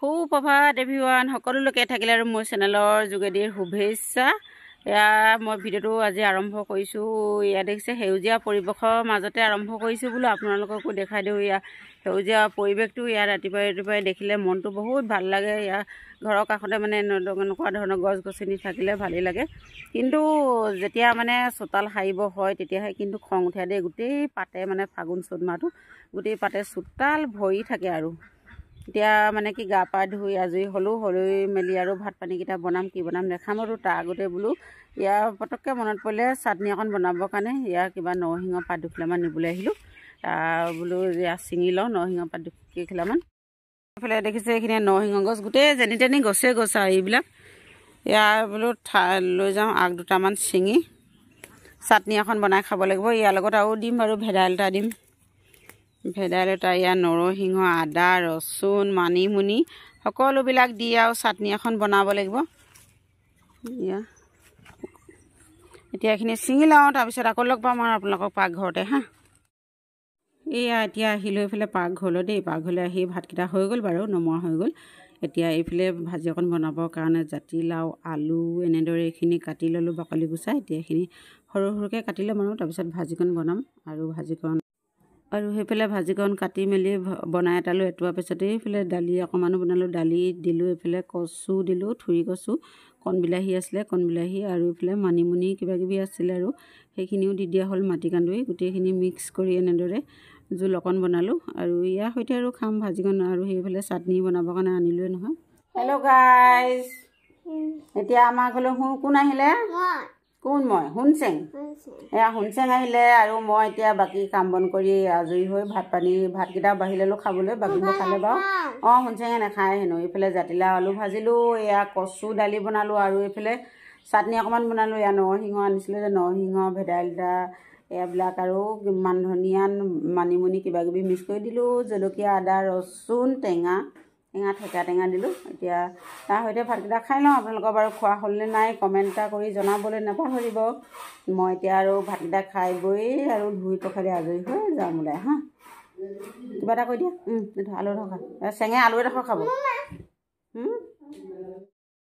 সুপ্ৰভাত everyone সকলোলৈকে থাকিলে আৰু মোৰ চেনেলৰ যোগেদি শুভেচ্ছা। এয়া মই ভিডিঅ'টো আজি আৰম্ভ কৰিছোঁ। ইয়াত দেখিছে সেউজীয়া পৰিৱেশৰ মাজতে আৰম্ভ কৰিছোঁ বোলো আপোনালোককো দেখাই দিওঁ। ইয়াৰ সেউজীয়া পৰিৱেশটো ইয়াত ৰাতিপুৱাই দেখিলে মনটো বহুত ভাল লাগে। ইয়াৰ ঘৰৰ কাষতে মানে এনেকুৱা ধৰণৰ গছ গছনি থাকিলে ভালেই লাগে, কিন্তু যেতিয়া মানে চোতাল সাৰিব হয় তেতিয়াহে কিন্তু খং উঠে দেই। গোটেই পাতে মানে ফাগুন চ'ত মাহটো গোটেই পাতে চোতাল ভৰি থাকে আৰু এতিয়া মানে কি গা পা ধুই আজৰি হ'লোঁ। হৈ মেলি আৰু ভাত পানীকেইটা বনাম, কি বনাম দেখাম আৰু তাৰ আগতে বোলো ইয়াৰ পটককৈ মনত পৰিলে চাটনি অকণ বনাবৰ কাৰণে ইয়াৰ কিবা নৰসিংহ পাত দুখিলামান নিবলৈ আহিলোঁ। বোলো ইয়াত ছিঙি লওঁ নৰসিংহ পাত কেইখিলামান। এইফালে দেখিছে এইখিনি নৰসিংহ গছ গোটেই যেনি তেনি গছে গছ আৰু এইবিলাক। ইয়াৰ বোলো লৈ যাওঁ আগ দুটামান ছিঙি চাটনি এখন বনাই খাব লাগিব। ইয়াৰ লগত আৰু দিম বাৰু ভেদাইলতা দিম, ভেদাইলতা ইয়াৰ নৰসিংহ আদা ৰচুন মানিমুনি সকলোবিলাক দি আৰু চাটনি এখন বনাব লাগিব। এতিয়া এইখিনি ছিঙি লওঁ, তাৰপিছত আকৌ লগ পাম আৰু আপোনালোকক পাকঘৰতে হা। এয়া এতিয়া আহিলোঁ এইফালে পাকঘৰলৈ দেই। পাকঘৰলৈ আহি ভাতকেইটা হৈ গ'ল বাৰু, নমোৱা হৈ গ'ল। এতিয়া এইফালে ভাজি অকণ বনাবৰ কাৰণে জাতিলাও আলু এনেদৰে এইখিনি কাটি ল'লোঁ বাকলি গুচাই। এতিয়া এইখিনি সৰু সৰুকৈ কাটি ল'ম আৰু তাৰপিছত ভাজিকণ বনাম আৰু সেইফালে ভাজিকণ কাটি মেলি বনাই এটালোঁ। এটোৱাৰ পিছতে এইফালে দালি অকণমানো বনালোঁ, দালি দিলোঁ। এইফালে কচু দিলোঁ, থুৰি কচু, কণবিলাহী আছিলে কণবিলাহী, আৰু এইফালে মানিমুনি কিবাকিবি আছিলে আৰু সেইখিনিও দি দিয়া হ'ল। মাটিকান্দুৰি গোটেইখিনি মিক্স কৰি এনেদৰে জোল অকণ বনালোঁ আৰু ইয়াৰ সৈতে আৰু খাম ভাজিকণ। আৰু সেইফালে চাটনি বনাবৰ কাৰণে আনিলোৱে নহয়। হেল্ল' গাইজ, এতিয়া আমাৰ ঘৰলৈ কোন আহিলে? কোন? মই শুনচেং। এয়া শুনচেং আহিলে আৰু মই এতিয়া বাকী কাম বন কৰি আজৰি হৈ ভাতকেইটা বাঢ়ি ল'লোঁ খাবলৈ। বাকীবোৰ খালে বাৰু। অঁ শুনচেঙে নাখায় হেনো। এইফালে জাতিলাও আলু ভাজিলোঁ, এয়া কচু দালি বনালোঁ আৰু এইফালে চাটনি অকণমান বনালোঁ। এয়া নৰসিংহ আনিছিলোঁ যে নৰসিংহ ভেদাইলতা এইবিলাক আৰু মান ধনিয়া মানিমুনি কিবাকিবি মিক্স কৰি দিলোঁ। জলকীয়া আদা ৰচুন টেঙা ঠেকা টেঙা দিলোঁ। এতিয়া তাৰ সৈতে ভাতকেইটা খাই লওঁ। আপোনালোকৰ বাৰু খোৱা হ'লনে নাই কমেণ্ট এটা কৰি জনাবলৈ নাপাহৰিব। মই এতিয়া আৰু ভাতকেইটা খাই বৈ আৰু ধুই পখালি আজৰি হৈ যাম ওলাই হা। কিবা এটা কৈ দিয়া। আলু এডোখৰ চেঙে আলু এডোখৰ খাব।